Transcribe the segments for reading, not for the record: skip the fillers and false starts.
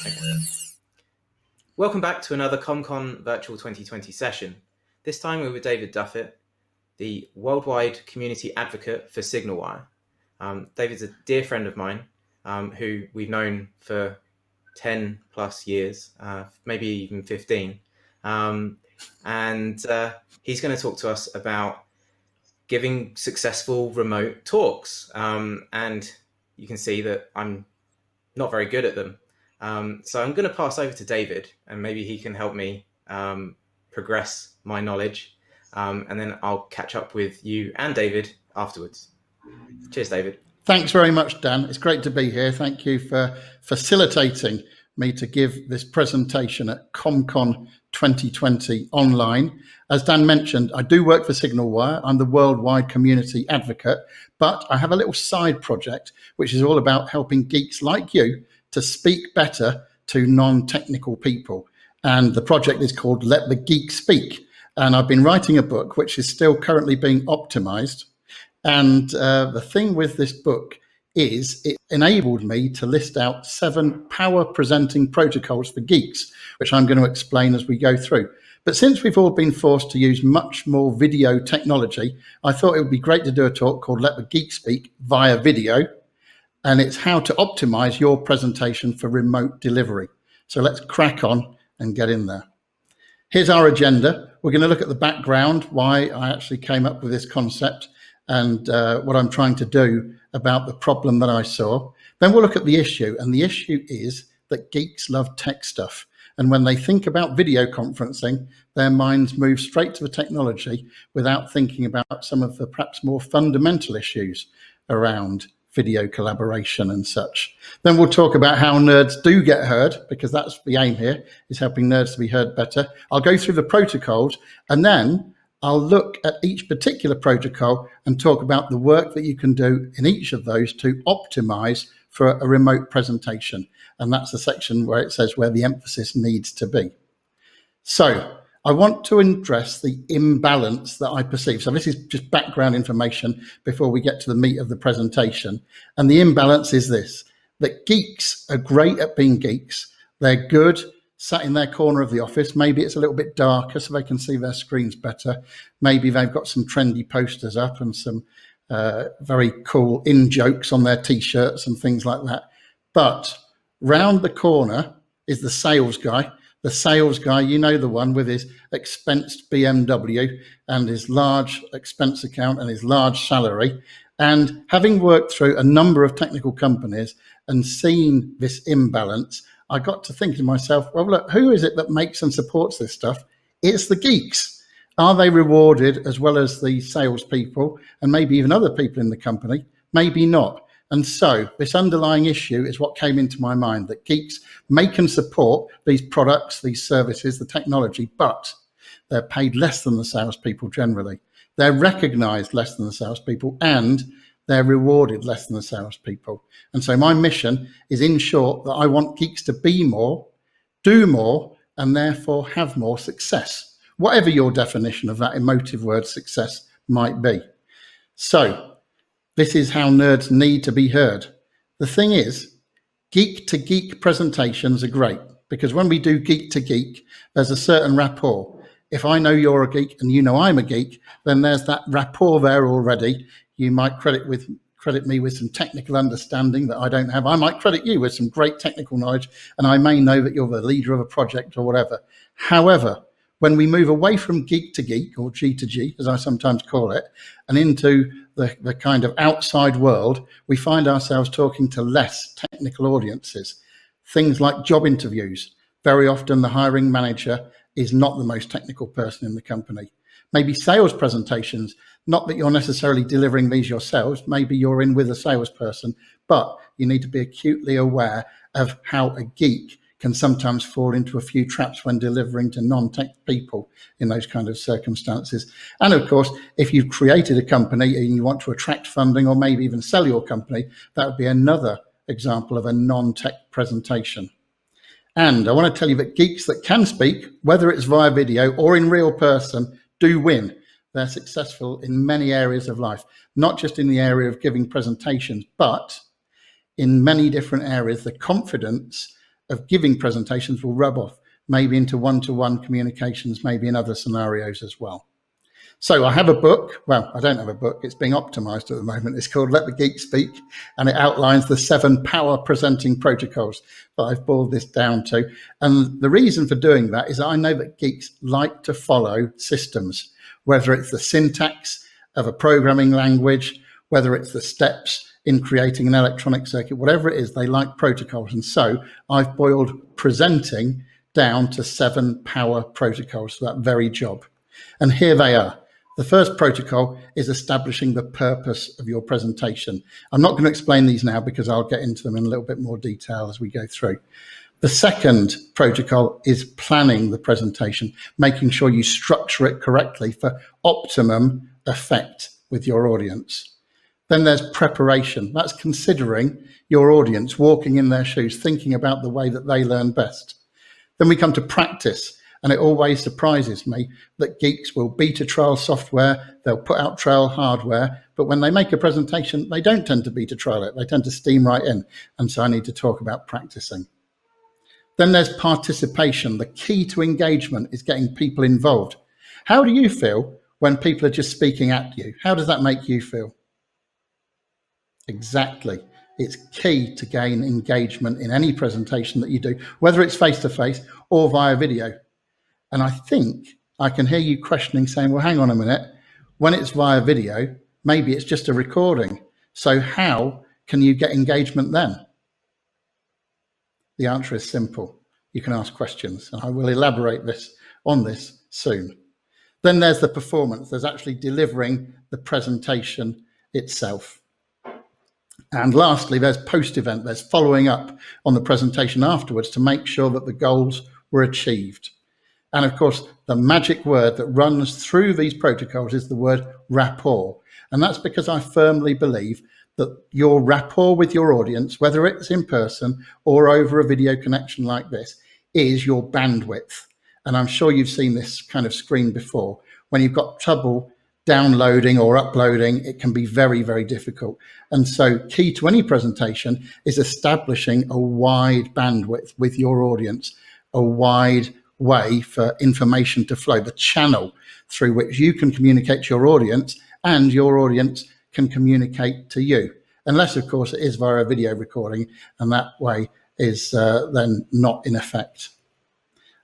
Okay. Welcome back to another CommCon Virtual 2020 session. This time we're with David Duffett, the worldwide community advocate for SignalWire. David's a dear friend of mine who we've known for 10 plus years, maybe even 15. And he's going to talk to us about giving successful remote talks. And you can see that I'm not very good at them. So I'm going to pass over to David, and maybe he can help me progress my knowledge. And then I'll catch up with you and David afterwards. Cheers, David. Thanks very much, Dan. It's great to be here. Thank you for facilitating me to give this presentation at CommCon 2020 online. As Dan mentioned, I do work for SignalWire. I'm the worldwide community advocate, but I have a little side project, which is all about helping geeks like you to speak better to non-technical people. And the project is called Let the Geek Speak. And I've been writing a book, which is still currently being optimized. And the thing with this book is it enabled me to list out 7 power presenting protocols for geeks, which I'm going to explain as we go through. But since we've all been forced to use much more video technology, I thought it would be great to do a talk called Let the Geek Speak via video. And it's how to optimize your presentation for remote delivery. So let's crack on and get in there. Here's our agenda. We're going to look at the background, why I actually came up with this concept, and what I'm trying to do about the problem that I saw. Then we'll look at the issue, and the issue is that geeks love tech stuff. And when they think about video conferencing, their minds move straight to the technology without thinking about some of the perhaps more fundamental issues around video collaboration and such. Then we'll talk about how nerds do get heard, because that's the aim here, is helping nerds to be heard better. I'll go through the protocols, and then I'll look at each particular protocol and talk about the work that you can do in each of those to optimize for a remote presentation. And that's the section where it says where the emphasis needs to be. So I want to address the imbalance that I perceive. So this is just background information before we get to the meat of the presentation. And the imbalance is this, that geeks are great at being geeks. They're good sat in their corner of the office. Maybe it's a little bit darker so they can see their screens better. Maybe they've got some trendy posters up and some very cool in-jokes on their t-shirts and things like that. But round the corner is the sales guy. The sales guy, you know, the one with his expensed BMW and his large expense account and his large salary. And having worked through a number of technical companies and seen this imbalance, I got to thinking to myself, well, look, who is it that makes and supports this stuff? It's the geeks. Are they rewarded as well as the salespeople and maybe even other people in the company? Maybe not. And so this underlying issue is what came into my mind, that geeks make and support these products, these services, the technology, but they're paid less than the salespeople generally. They're recognized less than the salespeople, and they're rewarded less than the salespeople. And so my mission is, in short, that I want geeks to be more, do more, and therefore have more success, whatever your definition of that emotive word success might be. So this is how nerds need to be heard. The thing is, geek to geek presentations are great, because when we do geek to geek, there's a certain rapport. If I know you're a geek and you know I'm a geek, then there's that rapport there already. You might credit me with some technical understanding that I don't have. I might credit you with some great technical knowledge, and I may know that you're the leader of a project or whatever. However, when we move away from geek to geek, or G to G, as I sometimes call it, and into the kind of outside world, we find ourselves talking to less technical audiences. Things like job interviews. Very often the hiring manager is not the most technical person in the company. Maybe sales presentations, not that you're necessarily delivering these yourselves, maybe you're in with a salesperson, but you need to be acutely aware of how a geek can sometimes fall into a few traps when delivering to non-tech people in those kind of circumstances. And of course, if you've created a company and you want to attract funding or maybe even sell your company, that would be another example of a non-tech presentation. And I want to tell you that geeks that can speak, whether it's via video or in real person, do win. They're successful in many areas of life, not just in the area of giving presentations, but in many different areas. The confidence of giving presentations will rub off, maybe into one-to-one communications, maybe in other scenarios as well. So I have a book. Well, I don't have a book. It's being optimized at the moment. It's called Let the Geek Speak, and it outlines the 7 power presenting protocols that I've boiled this down to. And the reason for doing that is I know that geeks like to follow systems, whether it's the syntax of a programming language, whether it's the steps in creating an electronic circuit, whatever it is, they like protocols. And so I've boiled presenting down to 7 power protocols for that very job. And here they are. The first protocol is establishing the purpose of your presentation. I'm not going to explain these now because I'll get into them in a little bit more detail as we go through. The second protocol is planning the presentation, making sure you structure it correctly for optimum effect with your audience. Then there's preparation. That's considering your audience, walking in their shoes, thinking about the way that they learn best. Then we come to practice. And it always surprises me that geeks will beta trial software, they'll put out trial hardware, but when they make a presentation, they don't tend to beta trial it. They tend to steam right in. And so I need to talk about practicing. Then there's participation. The key to engagement is getting people involved. How do you feel when people are just speaking at you? How does that make you feel? Exactly. It's key to gain engagement in any presentation that you do, whether it's face-to-face or via video. And I think I can hear you questioning, saying, well, hang on a minute, when it's via video, maybe it's just a recording. So how can you get engagement then? The answer is simple. You can ask questions, and I will elaborate on this soon. Then there's the performance. There's actually delivering the presentation itself. And lastly, there's post-event. There's following up on the presentation afterwards to make sure that the goals were achieved. And of course, the magic word that runs through these protocols is the word rapport. And that's because I firmly believe that your rapport with your audience, whether it's in person or over a video connection like this, is your bandwidth. And I'm sure you've seen this kind of screen before. When you've got trouble downloading or uploading, it can be very, very difficult. And so key to any presentation is establishing a wide bandwidth with your audience, a wide way for information to flow, the channel through which you can communicate to your audience and your audience can communicate to you. Unless, of course, it is via a video recording, and that way is then not in effect.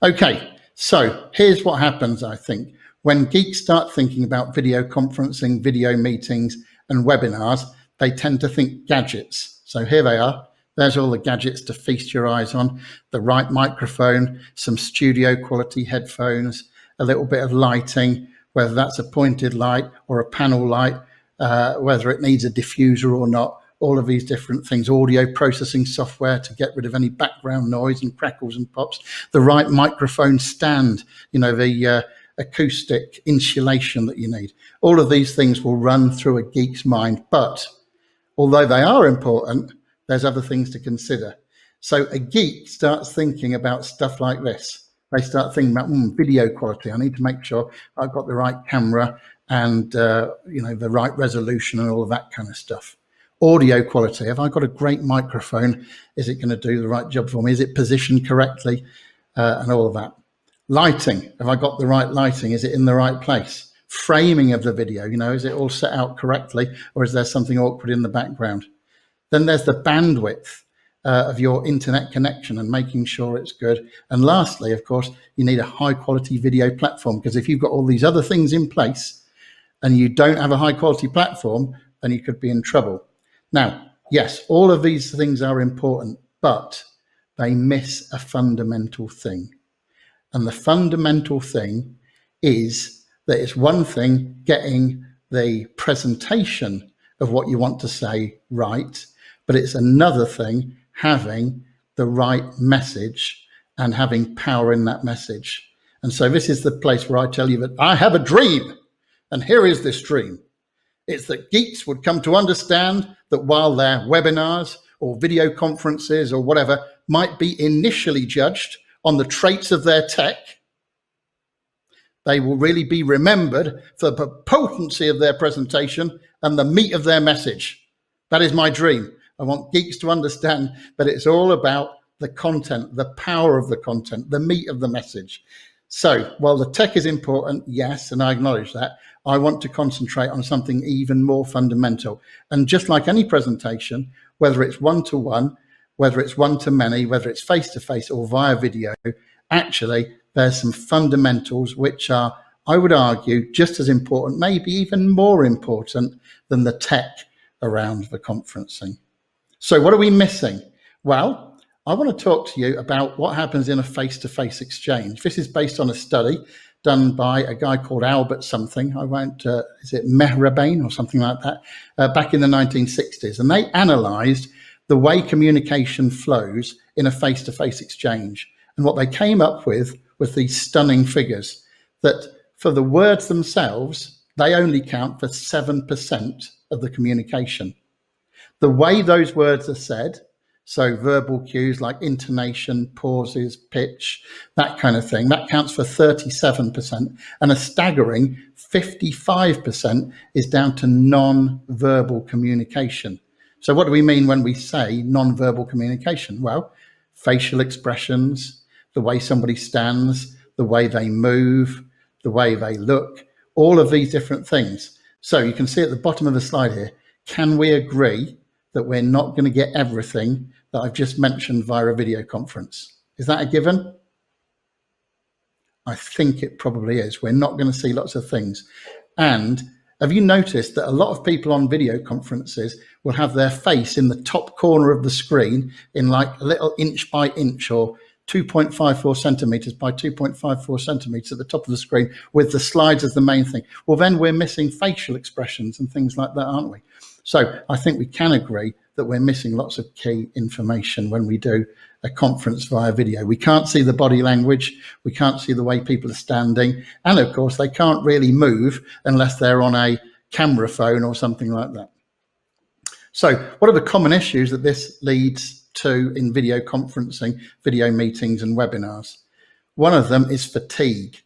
Okay, so here's what happens, I think. When geeks start thinking about video conferencing, video meetings, and webinars, they tend to think gadgets. So here they are. There's all the gadgets to feast your eyes on. The right microphone, some studio quality headphones, a little bit of lighting, whether that's a pointed light or a panel light, whether it needs a diffuser or not, all of these different things, audio processing software to get rid of any background noise and crackles and pops, the right microphone stand, the acoustic insulation that you need. All of these things will run through a geek's mind, but although they are important, there's other things to consider. So a geek starts thinking about stuff like this. They start thinking about video quality. I need to make sure I've got the right camera and the right resolution and all of that kind of stuff. Audio quality. Have I got a great microphone? Is it going to do the right job for me? Is it positioned correctly? And all of that. Lighting. Have I got the right lighting? Is it in the right place? Framing of the video. Is it all set out correctly, or is there something awkward in the background? Then there's the bandwidth of your internet connection and making sure it's good. And lastly, of course, you need a high quality video platform, because if you've got all these other things in place and you don't have a high quality platform, then you could be in trouble. Now, yes, all of these things are important, but they miss a fundamental thing. And the fundamental thing is that it's one thing getting the presentation of what you want to say right, but it's another thing having the right message and having power in that message. And so this is the place where I tell you that I have a dream, and here is this dream. It's that geeks would come to understand that while their webinars or video conferences or whatever might be initially judged on the traits of their tech, they will really be remembered for the potency of their presentation and the meat of their message. That is my dream. I want geeks to understand that it's all about the content, the power of the content, the meat of the message. So while the tech is important, yes, and I acknowledge that, I want to concentrate on something even more fundamental. And just like any presentation, whether it's one-to-one, whether it's one-to-many, whether it's face-to-face or via video, actually there's some fundamentals which are, I would argue, just as important, maybe even more important than the tech around the conferencing. So what are we missing? Well, I want to talk to you about what happens in a face-to-face exchange. This is based on a study done by a guy called Albert something. I won't, is it Mehrabain or something like that, back in the 1960s. And they analysed the way communication flows in a face-to-face exchange. And what they came up with was these stunning figures that for the words themselves, they only count for 7% of the communication. The way those words are said, so verbal cues like intonation, pauses, pitch, that kind of thing, that counts for 37%, and a staggering 55% is down to non-verbal communication. So what do we mean when we say non-verbal communication? Well, facial expressions, the way somebody stands, the way they move, the way they look, all of these different things. So you can see at the bottom of the slide here, can we agree that we're not going to get everything that I've just mentioned via a video conference? Is that a given? I think it probably is. We're not going to see lots of things. And have you noticed that a lot of people on video conferences will have their face in the top corner of the screen in like a little inch by inch or 2.54 centimeters by 2.54 centimeters at the top of the screen with the slides as the main thing? Well, then we're missing facial expressions and things like that, aren't we? So I think we can agree that we're missing lots of key information when we do a conference via video. We can't see the body language. We can't see the way people are standing. And of course, they can't really move unless they're on a camera phone or something like that. So what are the common issues that this leads to in video conferencing, video meetings and webinars? One of them is fatigue.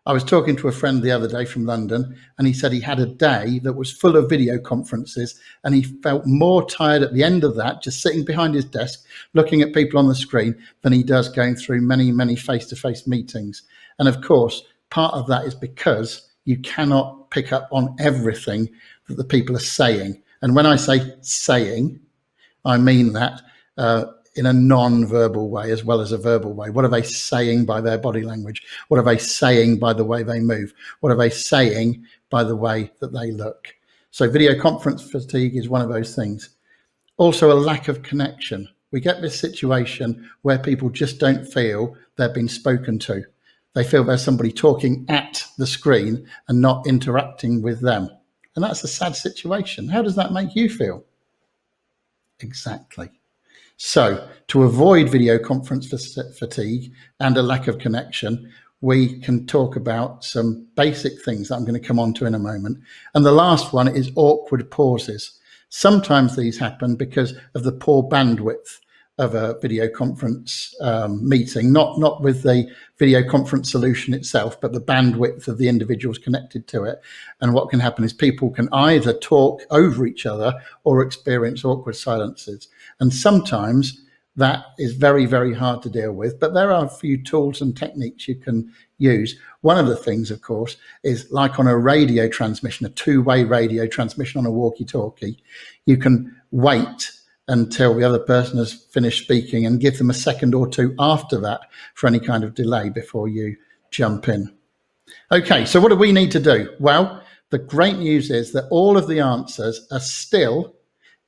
I was talking to a friend the other day from London, and he said he had a day that was full of video conferences, and he felt more tired at the end of that, just sitting behind his desk, looking at people on the screen, than he does going through many, many face-to-face meetings. And of course, part of that is because you cannot pick up on everything that the people are saying. And when I say saying, I mean that in a non-verbal way as well as a verbal way. What are they saying by their body language? What are they saying by the way they move? What are they saying by the way that they look? So video conference fatigue is one of those things. Also a lack of connection. We get this situation where people just don't feel they've been spoken to. They feel there's somebody talking at the screen and not interacting with them. And that's a sad situation. How does that make you feel? Exactly. So to avoid video conference fatigue and a lack of connection, we can talk about some basic things that I'm going to come on to in a moment. And the last one is awkward pauses. Sometimes these happen because of the poor bandwidth of a video conference meeting, not with the video conference solution itself, but the bandwidth of the individuals connected to it. And what can happen is people can either talk over each other or experience awkward silences. And sometimes that is very, very hard to deal with, but there are a few tools and techniques you can use. One of the things, of course, is like on a radio transmission, a two-way radio transmission on a walkie-talkie, you can wait until the other person has finished speaking and give them a second or two after that for any kind of delay before you jump in. Okay, so what do we need to do? Well, the great news is that all of the answers are still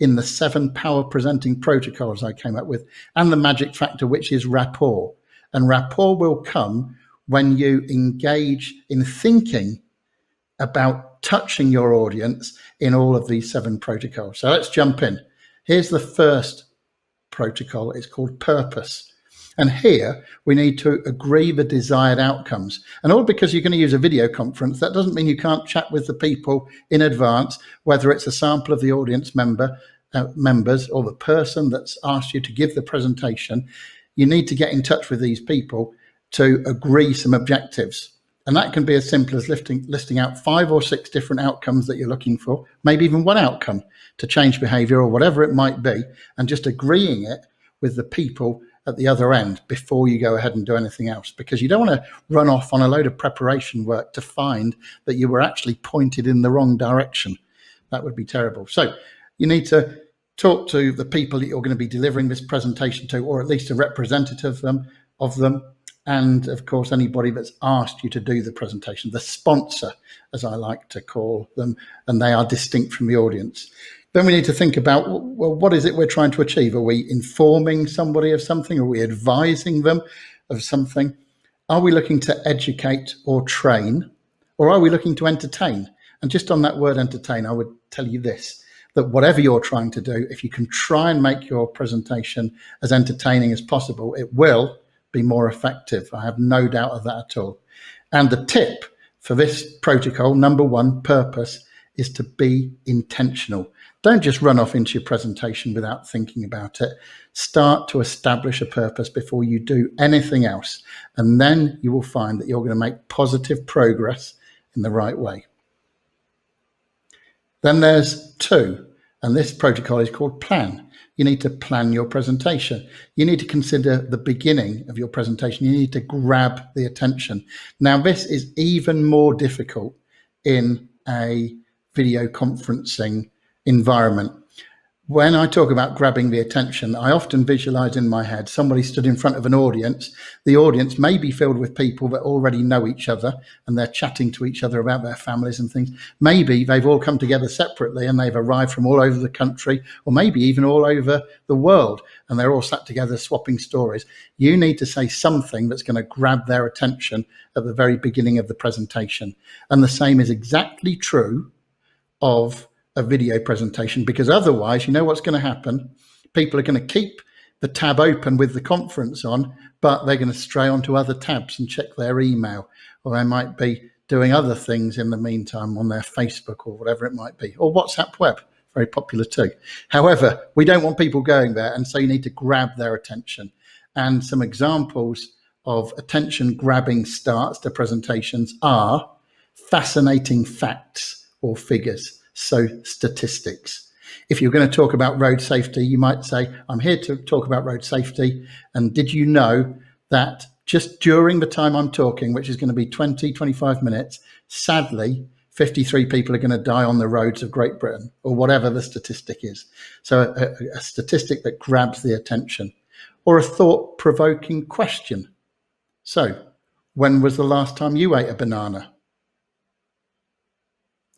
in the 7 power presenting protocols I came up with, and the magic factor, which is rapport. And rapport will come when you engage in thinking about touching your audience in all of these 7 protocols. So let's jump in. Here's the first protocol. It's called purpose. And here we need to agree the desired outcomes. And all because you're going to use a video conference, that doesn't mean you can't chat with the people in advance, whether it's a sample of the audience members or the person that's asked you to give the presentation. You need to get in touch with these people to agree some objectives. And that can be as simple as listing out 5 or 6 different outcomes that you're looking for, maybe even one outcome to change behavior or whatever it might be, and just agreeing it with the people at the other end before you go ahead and do anything else, because you don't want to run off on a load of preparation work to find that you were actually pointed in the wrong direction. That would be terrible. So you need to talk to the people that you're going to be delivering this presentation to, or at least a representative of them. And of course, anybody that's asked you to do the presentation, the sponsor, as I like to call them, and they are distinct from the audience. Then we need to think about, well, what is it we're trying to achieve? Are we informing somebody of something? Are we advising them of something? Are we looking to educate or train? Or are we looking to entertain? And just on that word entertain, I would tell you this, that whatever you're trying to do, if you can try and make your presentation as entertaining as possible, it will be more effective. I have no doubt of that at all. And the tip for this protocol, number one, purpose, is to be intentional. Don't just run off into your presentation without thinking about it. Start to establish a purpose before you do anything else. And then you will find that you're going to make positive progress in the right way. Then there's two, and this protocol is called plan. You need to plan your presentation. You need to consider the beginning of your presentation. You need to grab the attention. Now, this is even more difficult in a video conferencing environment. When I talk about grabbing the attention, I often visualize in my head somebody stood in front of an audience. The audience may be filled with people that already know each other and they're chatting to each other about their families and things. Maybe they've all come together separately and they've arrived from all over the country, or maybe even all over the world, and they're all sat together swapping stories. You need to say something that's going to grab their attention at the very beginning of the presentation. And the same is exactly true of a video presentation, because otherwise, you know what's going to happen? People are going to keep the tab open with the conference on, but they're going to stray onto other tabs and check their email, or they might be doing other things in the meantime on their Facebook or whatever it might be, or WhatsApp web, very popular too. However, we don't want people going there, and so you need to grab their attention. And some examples of attention grabbing starts to presentations are fascinating facts or figures. So statistics. If you're going to talk about road safety, you might say, I'm here to talk about road safety. And did you know that just during the time I'm talking, which is going to be 20, 25 minutes, sadly, 53 people are going to die on the roads of Great Britain, or whatever the statistic is. So a statistic that grabs the attention. Or a thought-provoking question. So, when was the last time you ate a banana?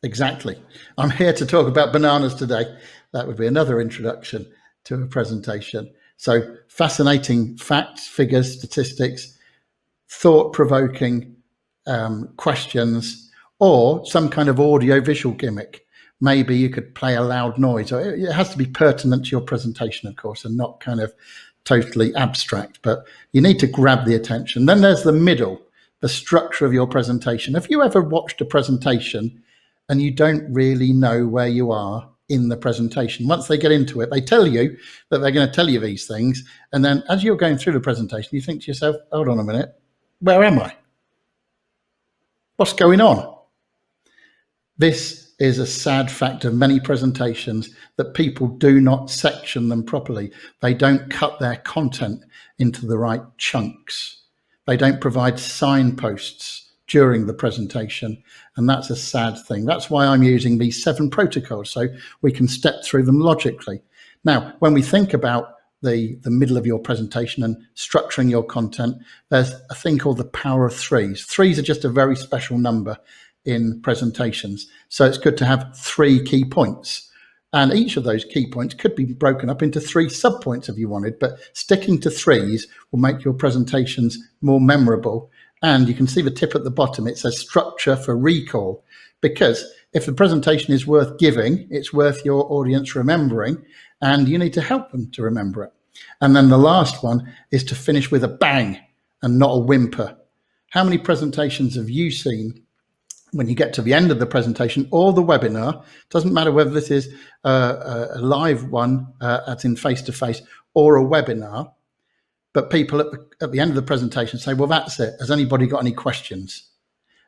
Exactly. I'm here to talk about bananas today. That would be another introduction to a presentation. So fascinating facts, figures, statistics, thought-provoking questions, or some kind of audio-visual gimmick. Maybe you could play a loud noise. It has to be pertinent to your presentation, of course, and not kind of totally abstract, but you need to grab the attention. Then there's the middle, the structure of your presentation. Have you ever watched a presentation and you don't really know where you are in the presentation? Once they get into it, they tell you that they're going to tell you these things. And then as you're going through the presentation, you think to yourself, hold on a minute, where am I? What's going on? This is a sad fact of many presentations, that people do not section them properly. They don't cut their content into the right chunks. They don't provide signposts during the presentation, and that's a sad thing. That's why I'm using these 7 protocols, so we can step through them logically. Now, when we think about the middle of your presentation and structuring your content, there's a thing called the power of 3s. 3s are just a very special number in presentations, so it's good to have 3 key points. And each of those key points could be broken up into 3 subpoints if you wanted, but sticking to 3s will make your presentations more memorable. And you can see the tip at the bottom. It says structure for recall, because if the presentation is worth giving, it's worth your audience remembering, and you need to help them to remember it. And then the last one is to finish with a bang and not a whimper. How many presentations have you seen when you get to the end of the presentation or the webinar? Doesn't matter whether this is a live one, as in face-to-face, or a webinar. But people at the end of the presentation say, well, that's it. Has anybody got any questions?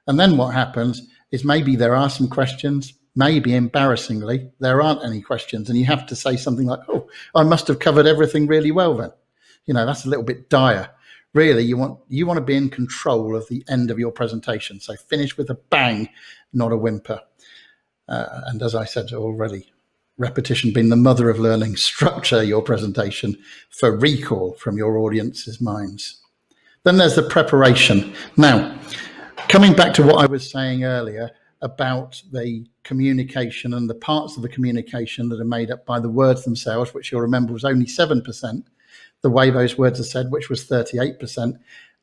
And then what happens is maybe there are some questions, maybe embarrassingly, there aren't any questions. And you have to say something like, oh, I must have covered everything really well then. that's a little bit dire. Really, you want to be in control of the end of your presentation. So finish with a bang, not a whimper. And as I said already, repetition being the mother of learning, structure your presentation for recall from your audience's minds. Then there's the preparation. Now, coming back to what I was saying earlier about the communication and the parts of the communication that are made up by the words themselves, which you'll remember was only 7%, the way those words are said, which was 38%,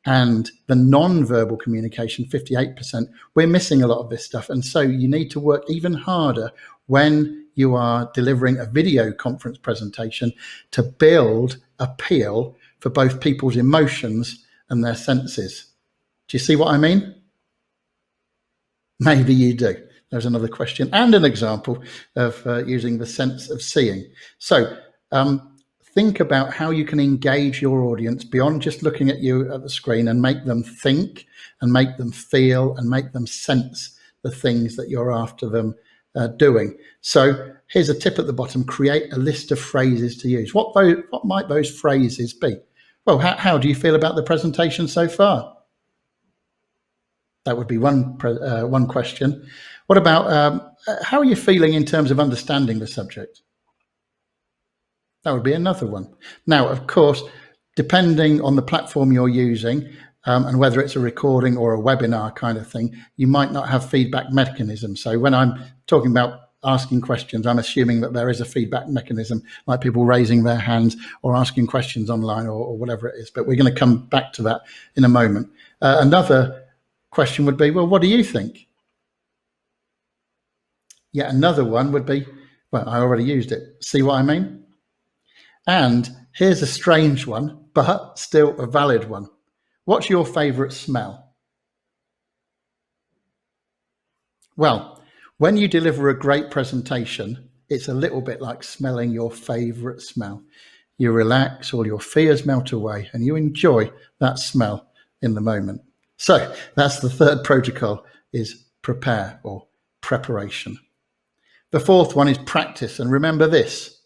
and the non-verbal communication, 58%, we're missing a lot of this stuff. And so you need to work even harder when you are delivering a video conference presentation to build appeal for both people's emotions and their senses. Do you see what I mean? Maybe you do. There's another question and an example of using the sense of seeing. So think about how you can engage your audience beyond just looking at you at the screen and make them think and make them feel and make them sense the things that you're after them doing. So here's a tip at the bottom: create a list of phrases to use. What might those phrases be? Well, how do you feel about the presentation so far? That would be one question. What about how are you feeling in terms of understanding the subject? That would be another one. Now, of course, depending on the platform you're using and whether it's a recording or a webinar kind of thing, you might not have feedback mechanisms. So when I'm talking about asking questions, I'm assuming that there is a feedback mechanism, like people raising their hands or asking questions online or whatever it is. But we're going to come back to that in a moment. Another question would be, well, what do you think? Yet another one would be, well, I already used it. See what I mean? And here's a strange one, but still a valid one. What's your favorite smell? Well, when you deliver a great presentation, it's a little bit like smelling your favorite smell. You relax, all your fears melt away, and you enjoy that smell in the moment. So that's the third protocol, is prepare or preparation. The fourth one is practice. And remember this: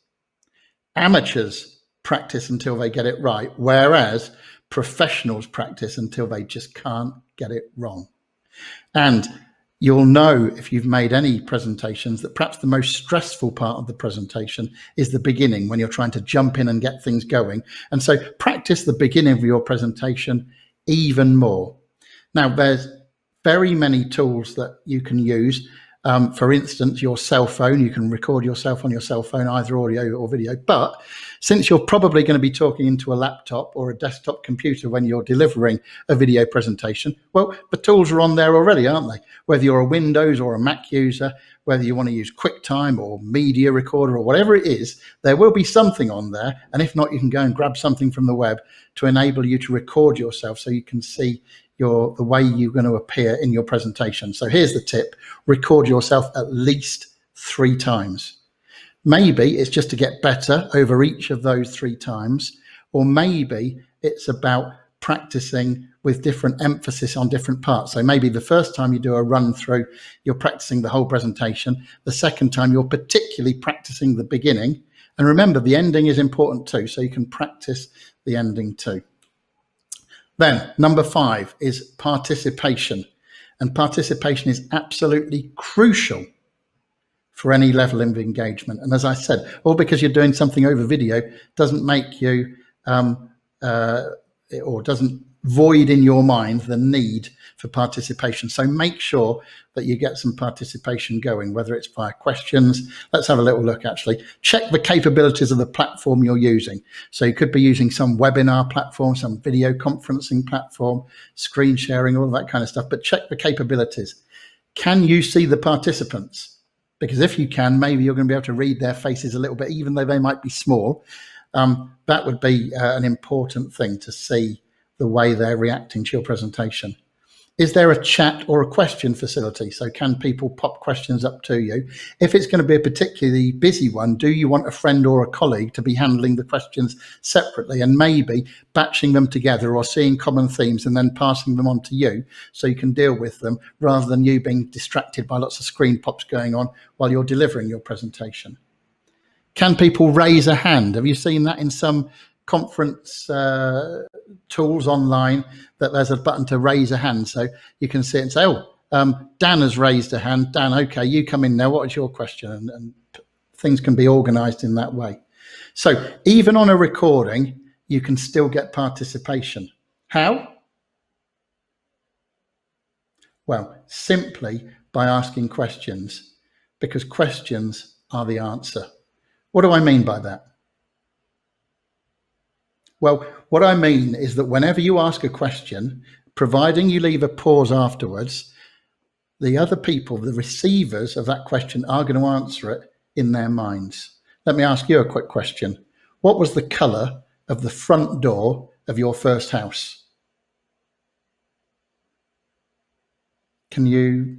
amateurs practice until they get it right, whereas professionals practice until they just can't get it wrong. And you'll know if you've made any presentations that perhaps the most stressful part of the presentation is the beginning, when you're trying to jump in and get things going. And so practice the beginning of your presentation even more. Now, there's very many tools that you can use. For instance, your cell phone, you can record yourself on your cell phone, either audio or video. But since you're probably going to be talking into a laptop or a desktop computer when you're delivering a video presentation, well, the tools are on there already, aren't they? Whether you're a Windows or a Mac user, whether you want to use QuickTime or Media Recorder or whatever it is, there will be something on there. And if not, you can go and grab something from the web to enable you to record yourself so you can see the way you're going to appear in your presentation. So here's the tip: record yourself at least 3 times. Maybe it's just to get better over each of those 3 times, or maybe it's about practicing with different emphasis on different parts. So maybe the first time you do a run through, you're practicing the whole presentation. The second time, you're particularly practicing the beginning. And remember, the ending is important too, so you can practice the ending too. Then number 5 is participation. And participation is absolutely crucial for any level of engagement. And as I said, all because you're doing something over video doesn't make you, or doesn't void in your mind the need for participation. So make sure that you get some participation going, whether it's via questions. Let's have a little look, actually. Check the capabilities of the platform you're using. So you could be using some webinar platform, some video conferencing platform, screen sharing, all that kind of stuff, but check the capabilities. Can you see the participants? Because if you can, maybe you're going to be able to read their faces a little bit, even though they might be small. That would be an important thing, to see the way they're reacting to your presentation. Is there a chat or a question facility? So can people pop questions up to you? If it's going to be a particularly busy one, do you want a friend or a colleague to be handling the questions separately and maybe batching them together, or seeing common themes and then passing them on to you so you can deal with them, rather than you being distracted by lots of screen pops going on while you're delivering your presentation? Can people raise a hand? Have you seen that in some conference tools online that there's a button to raise a hand, so you can see it and say, Dan has raised a hand. Dan, okay, you come in now. What is your question? And things can be organized in that way. So even on a recording, you can still get participation. How? Well, simply by asking questions, because questions are the answer. What do I mean by that? Well, what I mean is that whenever you ask a question, providing you leave a pause afterwards, the other people, the receivers of that question, are going to answer it in their minds. Let me ask you a quick question. What was the colour of the front door of your first house? Can you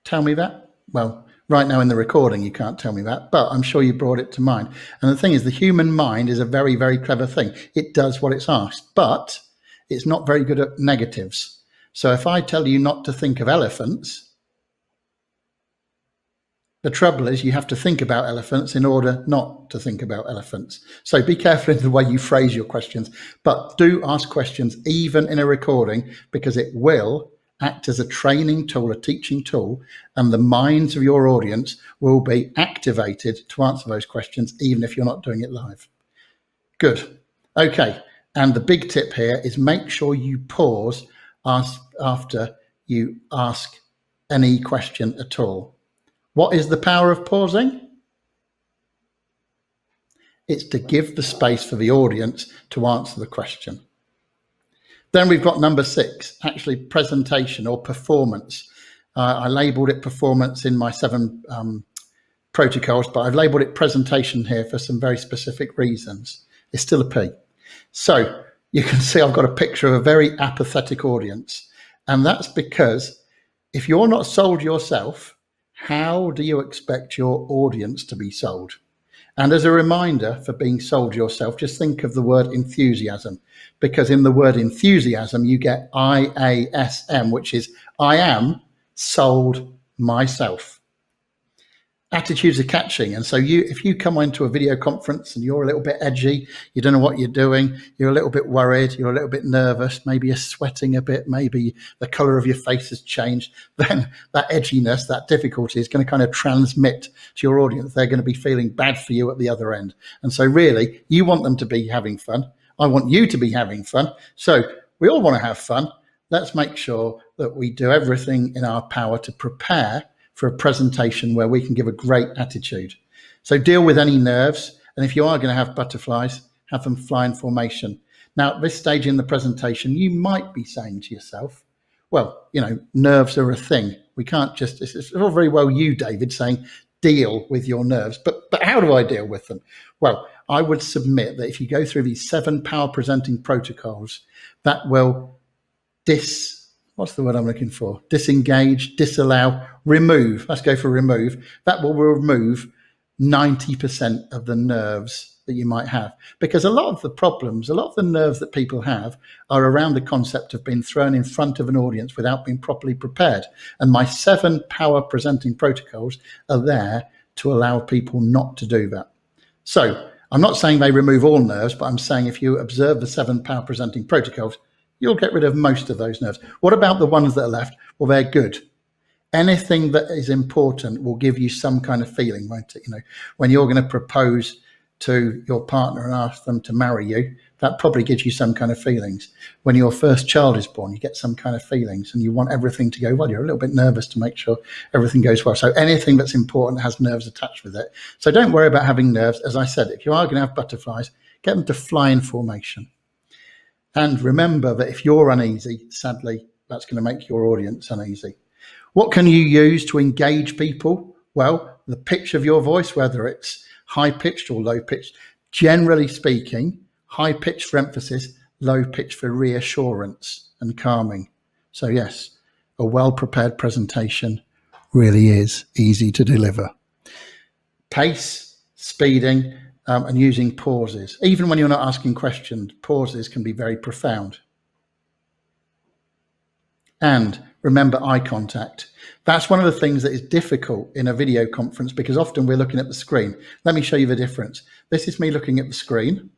tell me that? Well, right now in the recording, you can't tell me that, but I'm sure you brought it to mind. And the thing is, the human mind is a very, very clever thing. It does what it's asked, but it's not very good at negatives. So if I tell you not to think of elephants, the trouble is you have to think about elephants in order not to think about elephants. So be careful in the way you phrase your questions, but do ask questions even in a recording, because it will act as a training tool, a teaching tool, and the minds of your audience will be activated to answer those questions, even if you're not doing it live. Good. Okay. And the big tip here is make sure you pause after you ask any question at all. What is the power of pausing? It's to give the space for the audience to answer the question. Then we've got number 6, actually presentation or performance. I labeled it performance in my 7 protocols, but I've labeled it presentation here for some very specific reasons. It's still a P. So you can see I've got a picture of a very apathetic audience. And that's because if you're not sold yourself, how do you expect your audience to be sold? And as a reminder for being sold yourself, just think of the word enthusiasm, because in the word enthusiasm, you get IASM, which is I am sold myself. Attitudes are catching. And so if you come into a video conference and you're a little bit edgy, you don't know what you're doing, you're a little bit worried, you're a little bit nervous, maybe you're sweating a bit, maybe the color of your face has changed, then that edginess, that difficulty is going to kind of transmit to your audience. They're going to be feeling bad for you at the other end. And so really, you want them to be having fun. I want you to be having fun. So we all want to have fun. Let's make sure that we do everything in our power to prepare for a presentation where we can give a great attitude. So deal with any nerves. And if you are going to have butterflies, have them fly in formation. Now, at this stage in the presentation, you might be saying to yourself, well, nerves are a thing. We can't just, it's all very well you, David, saying deal with your nerves, but how do I deal with them? Well, I would submit that if you go through these 7 power presenting protocols, that will what's the word I'm looking for? Disengage, disallow, remove. Let's go for remove. That will remove 90% of the nerves that you might have. Because a lot of the problems, a lot of the nerves that people have are around the concept of being thrown in front of an audience without being properly prepared. And my 7 power presenting protocols are there to allow people not to do that. So I'm not saying they remove all nerves, but I'm saying if you observe the 7 power presenting protocols, you'll get rid of most of those nerves. What about the ones that are left? Well, they're good. Anything that is important will give you some kind of feeling, won't it? When you're going to propose to your partner and ask them to marry you, that probably gives you some kind of feelings. When your first child is born, you get some kind of feelings and you want everything to go well. You're a little bit nervous to make sure everything goes well. So anything that's important has nerves attached with it. So don't worry about having nerves. As I said, if you are going to have butterflies, get them to fly in formation. And remember that if you're uneasy, sadly, that's going to make your audience uneasy. What can you use to engage people? Well, the pitch of your voice, whether it's high-pitched or low-pitched, generally speaking, high-pitched for emphasis, low-pitched for reassurance and calming. So yes, a well-prepared presentation really is easy to deliver. Pace, speeding, and using pauses. Even when you're not asking questions, pauses can be very profound. And remember eye contact. That's one of the things that is difficult in a video conference because often we're looking at the screen. Let me show you the difference. This is me looking at the screen.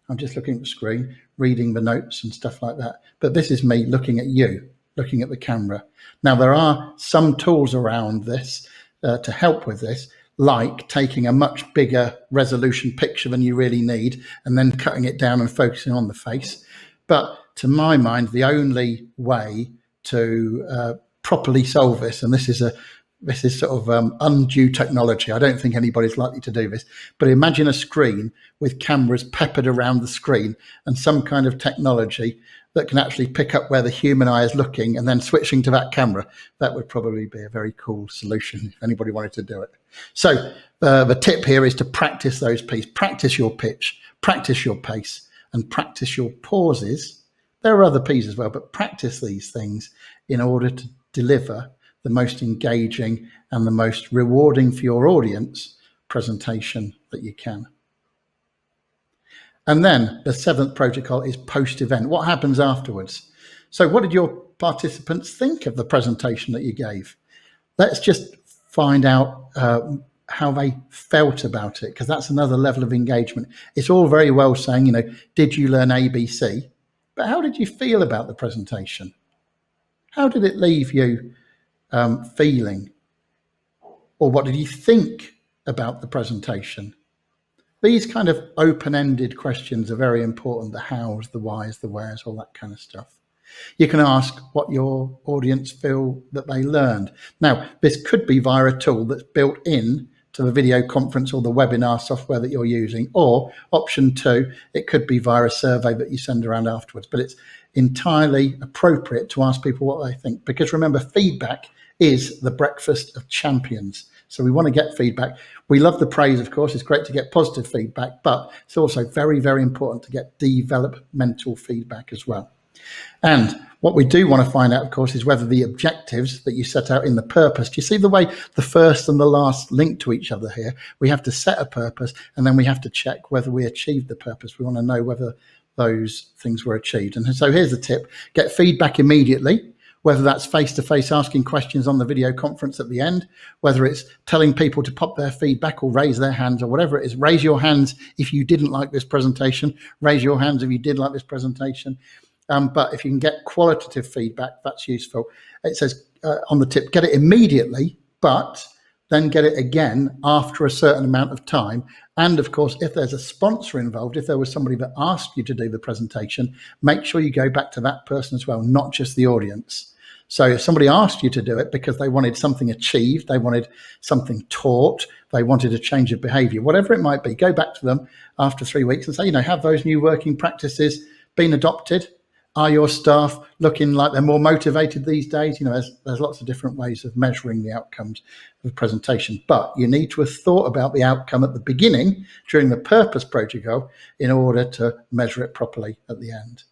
I'm just looking at the screen, reading the notes and stuff like that. But this is me looking at you, looking at the camera. Now, there are some tools around this to help with this, like taking a much bigger resolution picture than you really need and then cutting it down and focusing on the face. But to my mind, the only way to properly solve this, and this is sort of undue technology. I don't think anybody's likely to do this, but imagine a screen with cameras peppered around the screen and some kind of technology that can actually pick up where the human eye is looking and then switching to that camera. That would probably be a very cool solution if anybody wanted to do it. So the tip here is to practice those pieces, practice your pitch, practice your pace, and practice your pauses. There are other P's as well, but practice these things in order to deliver the most engaging and the most rewarding for your audience presentation that you can. And then the 7th protocol is post-event. What happens afterwards? So what did your participants think of the presentation that you gave? Let's just find out how they felt about it, because that's another level of engagement. It's all very well saying, did you learn ABC? But how did you feel about the presentation? How did it leave you feeling? Or what did you think about the presentation? These kind of open-ended questions are very important. The hows, the whys, the wheres, all that kind of stuff. You can ask what your audience feel that they learned. Now, this could be via a tool that's built in to the video conference or the webinar software that you're using, or option 2, it could be via a survey that you send around afterwards. But it's entirely appropriate to ask people what they think, because remember, feedback is the breakfast of champions. So we want to get feedback. We love the praise, of course. It's great to get positive feedback, but it's also very, very important to get developmental feedback as well. And what we do want to find out, of course, is whether the objectives that you set out in the purpose, do you see the way the first and the last link to each other here? We have to set a purpose, and then we have to check whether we achieved the purpose. We want to know whether those things were achieved. And so here's the tip: get feedback immediately, whether that's face-to-face asking questions on the video conference at the end, whether it's telling people to pop their feedback or raise their hands or whatever it is. Raise your hands if you didn't like this presentation. Raise your hands if you did like this presentation. But if you can get qualitative feedback, that's useful. It says on the tip, get it immediately, but then get it again after a certain amount of time. And of course, if there's a sponsor involved, if there was somebody that asked you to do the presentation, make sure you go back to that person as well, not just the audience. So if somebody asked you to do it because they wanted something achieved, they wanted something taught, they wanted a change of behavior, whatever it might be, go back to them after 3 weeks and say, have those new working practices been adopted? Are your staff looking like they're more motivated these days? There's lots of different ways of measuring the outcomes of the presentation, but you need to have thought about the outcome at the beginning during the purpose protocol in order to measure it properly at the end.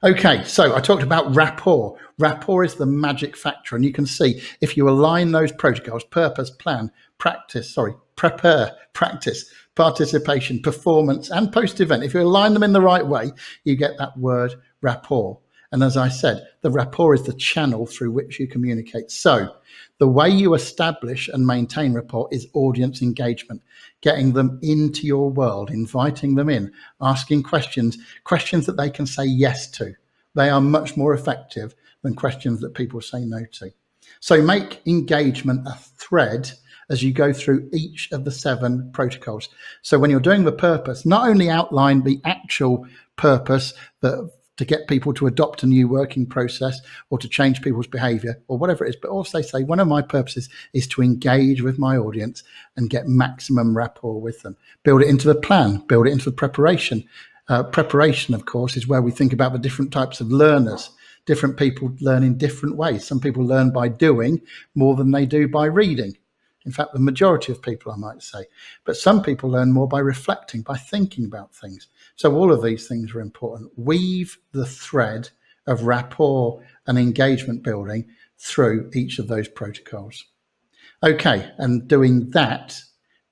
Okay, so I talked about rapport. Rapport is the magic factor, and you can see if you align those protocols, purpose, plan, prepare, practice, participation, performance, and post-event, if you align them in the right way, you get that word rapport. And as I said, the rapport is the channel through which you communicate. So the way you establish and maintain rapport is audience engagement, getting them into your world, inviting them in, asking questions that they can say yes to. They are much more effective than questions that people say no to. So make engagement a thread as you go through each of the 7 protocols. So when you're doing the purpose, not only outline the actual purpose to get people to adopt a new working process or to change people's behavior or whatever it is, but also say one of my purposes is to engage with my audience and get maximum rapport with them. Build it into the plan, build it into the preparation. Preparation, of course, is where we think about the different types of learners. Different people learn in different ways. Some people learn by doing more than they do by reading. In fact, the majority of people, I might say. But some people learn more by reflecting, by thinking about things. So all of these things are important. Weave the thread of rapport and engagement building through each of those protocols. Okay, and doing that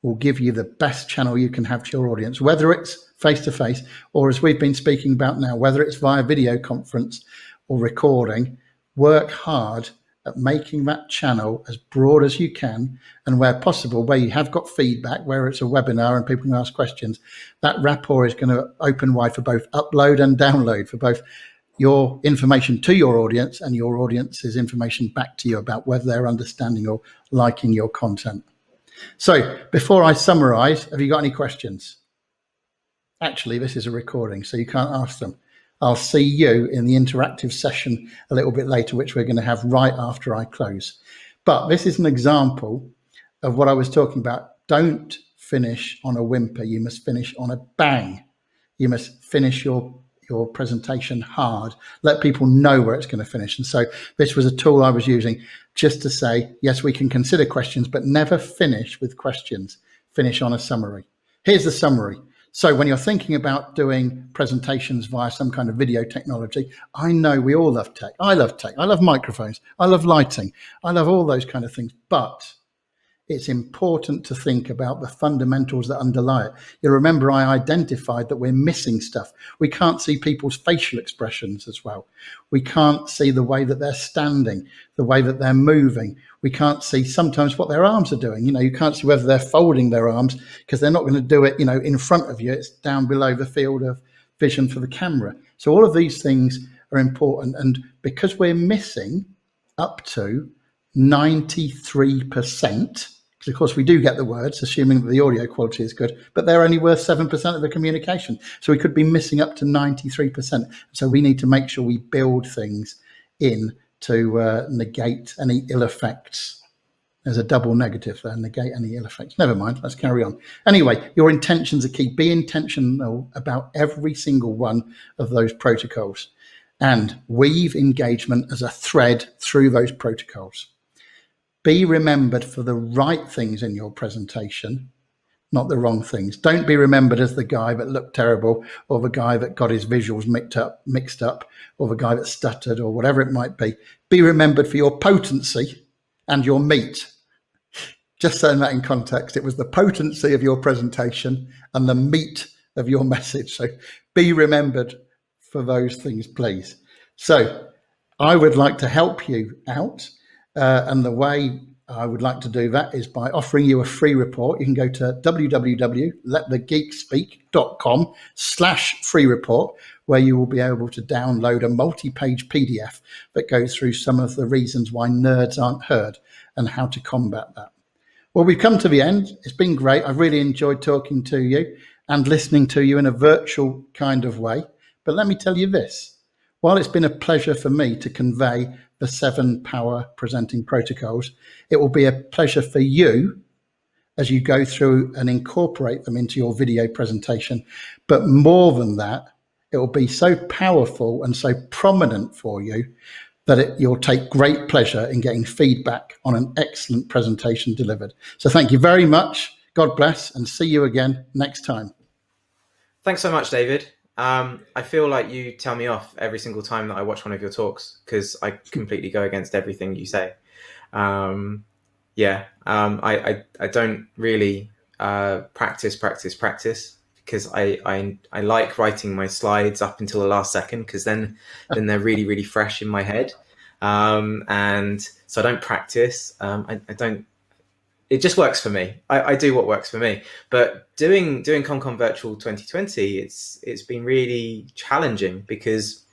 will give you the best channel you can have to your audience, whether it's face-to-face or, as we've been speaking about now, whether it's via video conference or recording. Work hard at making that channel as broad as you can, and where possible, where you have got feedback, where it's a webinar and people can ask questions, that Rapport is going to open wide for both upload and download, for both your information to your audience and your audience's information back to you about whether they're understanding or liking your content. So before I summarize, have you got any questions? Actually, this is a recording, so you can't ask them. I'll see you in the interactive session a little bit later, which we're going to have right after I close. But this is an example of what I was talking about. Don't finish on a whimper. You must finish on a bang. You must finish your presentation hard. Let people know where it's going to finish. And so this was a tool I was using just to say, yes, we can consider questions, but never finish with questions. Finish on a summary. Here's the summary. So when you're thinking about doing presentations via some kind of video technology, I know we all love tech. I love tech. I love microphones. I love lighting. I love all those kind of things. But it's important to think about the fundamentals that underlie it. You remember I identified that we're missing stuff. We can't see people's facial expressions as well. We can't see the way that they're standing, the way that they're moving. We can't see sometimes what their arms are doing. You can't see whether they're folding their arms because they're not going to do it, in front of you. It's down below the field of vision for the camera. So all of these things are important. And because we're missing up to 93%, because of course we do get the words, assuming that the audio quality is good, but they're only worth 7% of the communication. So we could be missing up to 93%. So we need to make sure we build things in to negate any ill effects. There's a double negative there, negate any ill effects. Never mind, let's carry on. Anyway, your intentions are key. Be intentional about every single one of those protocols and weave engagement as a thread through those protocols. Be remembered for the right things in your presentation, not the wrong things. Don't be remembered as the guy that looked terrible, or the guy that got his visuals mixed up, or the guy that stuttered, or whatever it might be. Be remembered for your potency and your meat. Just saying that in context, it was the potency of your presentation and the meat of your message. So be remembered for those things, please. So I would like to help you out. And the way I would like to do that is by offering you a free report. You can go to www.letthegeekspeak.com/free report, where you will be able to download a multi-page PDF that goes through some of the reasons why nerds aren't heard and how to combat that. Well, we've come to the end. It's been great. I've really enjoyed talking to you and listening to you in a virtual kind of way. But let me tell you this. While it's been a pleasure for me to convey the 7 power presenting protocols, it will be a pleasure for you as you go through and incorporate them into your video presentation. But more than that, it will be so powerful and so prominent for you that you'll take great pleasure in getting feedback on an excellent presentation delivered. So thank you very much. God bless, and see you again next time. Thanks so much, David. I feel like you tell me off every single time that I watch one of your talks because I completely go against everything you say. I don't really practice because I like writing my slides up until the last second because then they're really, really fresh in my head. And so I don't practice. I don't. It just works for me. I do what works for me. But doing CommCon Virtual 2020, it's been really challenging because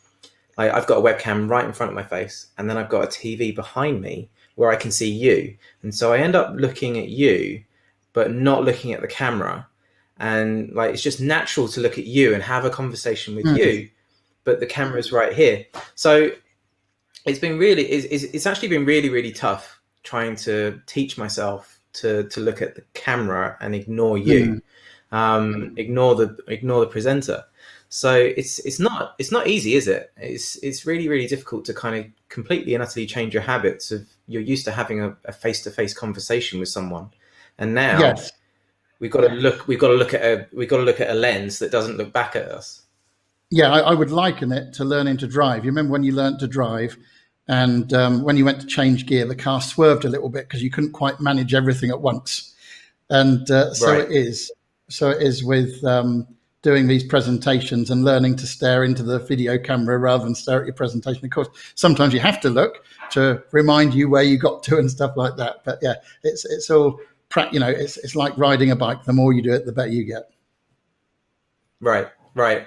I've got a webcam right in front of my face, and then I've got a TV behind me where I can see you. And so I end up looking at you, but not looking at the camera. And it's just natural to look at you and have a conversation with you, but the camera's right here. So it's actually been really, really tough trying to teach myself to look at the camera and ignore you, ignore the presenter. So it's not easy, is it? It's really, really difficult to kind of completely and utterly change your habits of you're used to having a face-to-face conversation with someone, and now we've got to look at a lens that doesn't look back at us. Yeah, I would liken it to learning to drive. You remember when you learned to drive? And when you went to change gear, the car swerved a little bit because you couldn't quite manage everything at once. And so it is with doing these presentations and learning to stare into the video camera rather than stare at your presentation. Of course, sometimes you have to look to remind you where you got to and stuff like that. But yeah, it's all, it's like riding a bike. The more you do it, the better you get. Right.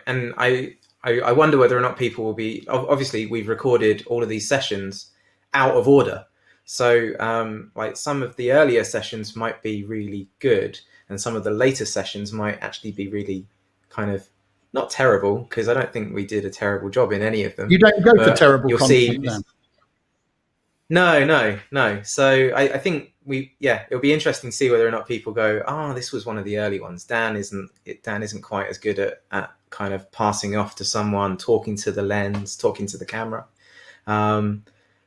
And I wonder whether or not people will be, obviously we've recorded all of these sessions out of order. So like some of the earlier sessions might be really good and some of the later sessions might actually be really kind of not terrible, because I don't think we did a terrible job in any of them. You don't go for terrible content, Dan. No. So I think it'll be interesting to see whether or not people go, this was one of the early ones. Dan isn't quite as good at kind of passing off to someone, talking to the lens, talking to the camera.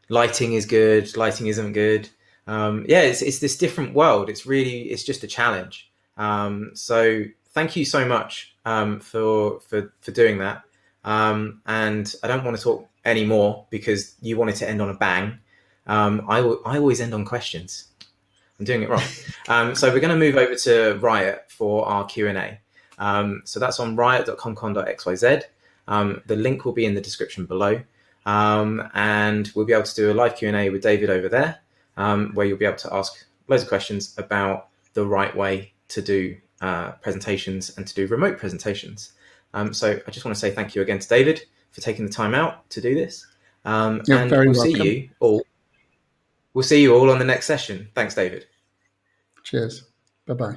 Lighting is good, lighting isn't good. It's this different world. It's just a challenge. So thank you so much for doing that. And I don't want to talk anymore because you wanted to end on a bang. I always end on questions. I'm doing it wrong. So we're going to move over to Riot for our Q&A. So that's on riot.commcon.xyz. The link will be in the description below. And we'll be able to do a live Q&A with David over there, where you'll be able to ask loads of questions about the right way to do presentations and to do remote presentations. So I just want to say thank you again to David for taking the time out to do this. You're very welcome. See you all. We'll see you all on the next session. Thanks, David. Cheers. Bye-bye.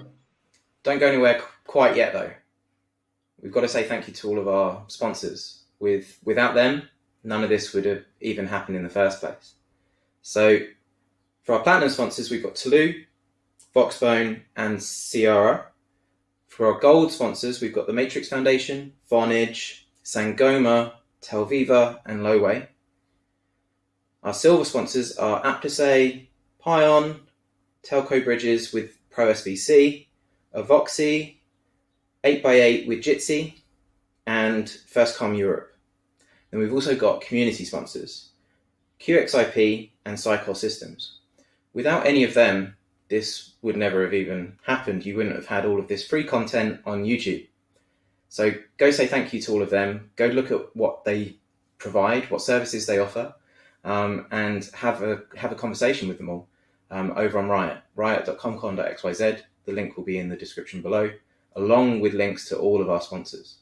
Don't go anywhere quite yet, though. We've got to say thank you to all of our sponsors. Without them, none of this would have even happened in the first place. So for our platinum sponsors, we've got Toulouse, Voxbone, and Ciara. For our gold sponsors, we've got the Matrix Foundation, Vonage, Sangoma, Telviva, and Loway. Our silver sponsors are Aptosay, Pion, Telco Bridges with ProSVC, Avoxy, 8x8 with Jitsi, and FirstCom Europe. And we've also got community sponsors, QXIP and Cycol Systems. Without any of them, this would never have even happened. You wouldn't have had all of this free content on YouTube. So go say thank you to all of them. Go look at what they provide, what services they offer, and have a conversation with them all over on Riot, riot.commcon.xyz. The link will be in the description below, along with links to all of our sponsors.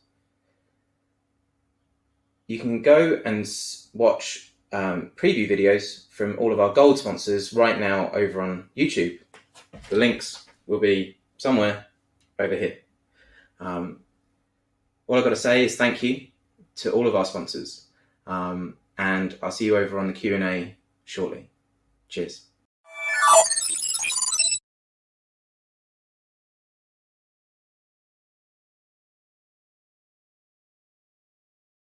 You can go and watch preview videos from all of our gold sponsors right now over on YouTube. The links will be somewhere over here. All I've got to say is thank you to all of our sponsors. And I'll see you over on the Q&A shortly. Cheers.